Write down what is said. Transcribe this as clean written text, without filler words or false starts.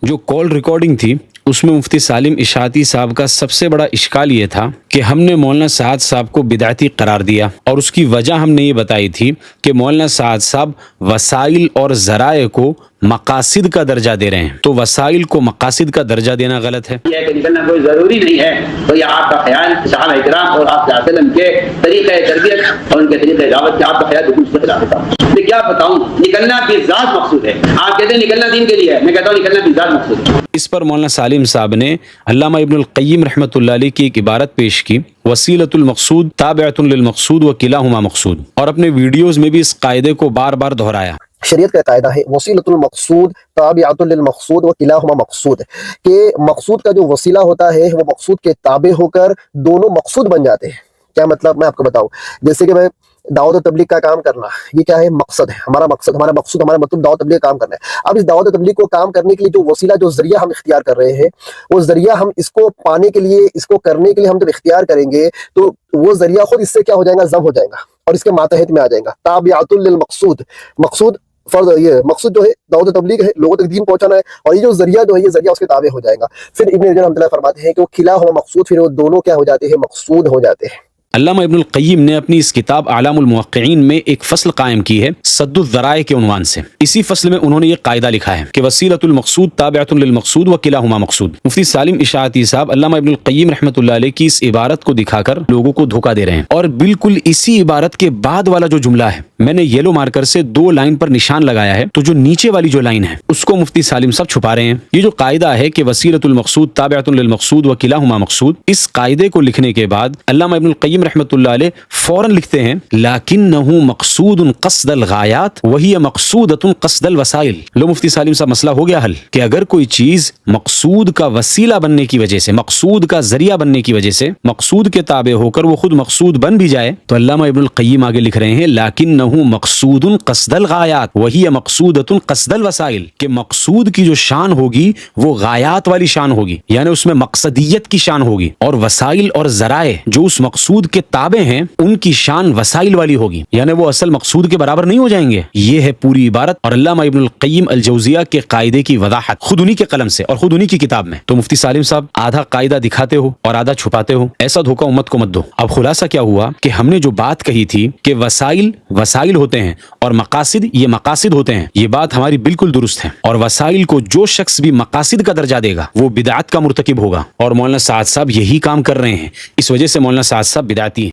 जो call recording थी उसमें मुफ्ती सालिम इशाती साहब का सबसे बड़ा इश्काल ये था कि हमने मौलाना साद साहब को बिदअती करार दिया, और उसकी वजह हमने ये बताई थी कि मौलाना साद साहब वसाइल और ज़राए को मकासिद का दर्जा दे रहे हैं, तो वसाइल को मकासिद का दर्जा देना गलत है। यह निकलना कोई ज़रूरी नहीं है, तो यह आपका ख्याल सहाबा इकराम और आप वसल्लम के तरीक़े तरबियत और उनके तरीक़े दावत के आपका ख्याल बिल्कुल उसके खिलाफ है। मैं क्या बताऊँ, निकलना भी ज़ात मकसूद है। आप कहते हैं निकलना दीन के लिए है, मैं कहता हूँ निकलना भी ज़ात मकसूद है। इस पर मौलाना सालिम साहब ने अल्लामा इब्नुल क़य्यिम रहमतुल्लाह अलैह की एक इबारत पेश की, वसीलतुल मक़सूद ताबिअतुन लिल मक़सूद व किलाहुमा मक़सूद, और अपने वीडियोज़ में भी इस कायदे को बार बार दोहराया। शरीयत का कायदा है वसीलतुल मक़सूद ताबिअतुन लिल मक़सूद व किलाहुमा मक़सूद, कि मक़सूद का जो वसीला होता है वो मक़सूद के ताबे होकर दोनों मक़सूद बन जाते हैं। क्या मतलब, मैं आपको बताऊं, जैसे कि मैं दावत और तबलीग का काम करना, ये क्या है, मकसद है, हमारा मकसद, हमारा मतलब दावत तबलीग का काम करना है। अब इस दावत तबलीग को काम करने के लिए जो वसीला, जो जरिया हम इख्तियार कर रहे हैं, वो जरिया हम इसको पाने के लिए, इसको करने के लिए हम जब इख्तियार करेंगे तो वो जरिया खुद इससे क्या हो जाएगा, जम हो जाएगा और इसके मातहत में आ जाएगा। ताबिअतुल लिल मक़सूद, मक़सूद फर्ज, ये मकसूद जो है दावत तबलीग है, लोगों तक दीन पहुंचाना है, और ये जो जरिया जो है ये जरिया उसके ताबे हो जाएगा। फिर इब्न रजब रहमतुल्लाह फरमाते हैं कि वो खिला हुआ मकसूद, फिर वो दोनों क्या हो जाते हैं, मकसूद हो जाते हैं। अल्लामा इब्नुल क़य्यिम ने अपनी इस किताब आलामुल मुवक्किईन में एक फसल कायम की है सद्दुज़ ज़राए के उन्वान से। इसी फसल में उन्होंने ये कायदा लिखा है कि वसीलतुल मक़सूद ताबिअतुन लिल मक़सूद व किलाहुमा मक़सूद। मुफ्ती सालिम इशाती साहब अल्लामा इब्नुल क़य्यिम रहमतुल्लाह अलैह की इस इबारत को दिखाकर लोगों को धोखा दे रहे हैं, और बिल्कुल इसी इबारत के बाद वाला जो जुमला है, मैंने येलो मार्कर से 2 लाइन पर निशान लगाया है, तो जो नीचे वाली जो लाइन है उसको मुफ्ती सालिम साहब छुपा रहे हैं। ये जो कायदा है कि वसीलतुल मक़सूद ताबिअतुन लिल मक़सूद व किलाहुमा मक़सूद, इस कायदे को लिखने के बाद अल्लामा इब्नुल क़य्यिम रहमतुल्लाह अलैह फौरन लिखते हैं लाकिन्नहु मक़सूदुन क़स्दल गायात व हिय मक़सूदतुन क़स्दल वसाइल। लो मुफ्ती सालिम साहब, मसला हो गया हल कि अगर कोई चीज मकसूद का वसीला बनने की वजह से, मकसूद का जरिया बनने की वजह से मकसूद के ताबे होकर वो खुद मकसूद बन भी जाए, तो अल्लामा इब्नुल क़य्यिम आगे लिख रहे हैं लाकिन्नहु मक़सूदुन क़स्दल गायात व हिय मक़सूदतुन क़स्दल वसाइल, कि मकसूद की जो शान होगी वो गायात वाली शान होगी, यानी उसमें मकसदियत की शान होगी, और वसाइल और जराए जो उस मकसूद के ताबे हैं उनकी शान वसाइल वाली होगी, यानी वो असल मकसूद के बराबर नहीं हो जाएंगे। ये है पूरी इबारत और अल्लामा इब्नुल क़य्यिम अल जौज़िया के कायदे की वज़ाहत खुद उन्हीं के कलम से और खुद उन्हीं की किताब में। तो मुफ्ती सालिम साहब आधा कायदा दिखाते हो और आधा छुपाते हो, ऐसा धोखा उम्मत को मत दो। अब खुलासा क्या हुआ कि हमने जो बात कही थी कि वसाइल वसाइल होते हैं और मकासिद ये मकासिद होते हैं, ये बात हमारी बिल्कुल दुरुस्त है, और वसाइल को जो शख्स भी मकासिद का दर्जा देगा वो बिदअत का मुर्तकिब होगा, और मौलाना साद साहब यही काम कर रहे हैं। इस वजह से मौलाना साद साहब बिदअती हैं।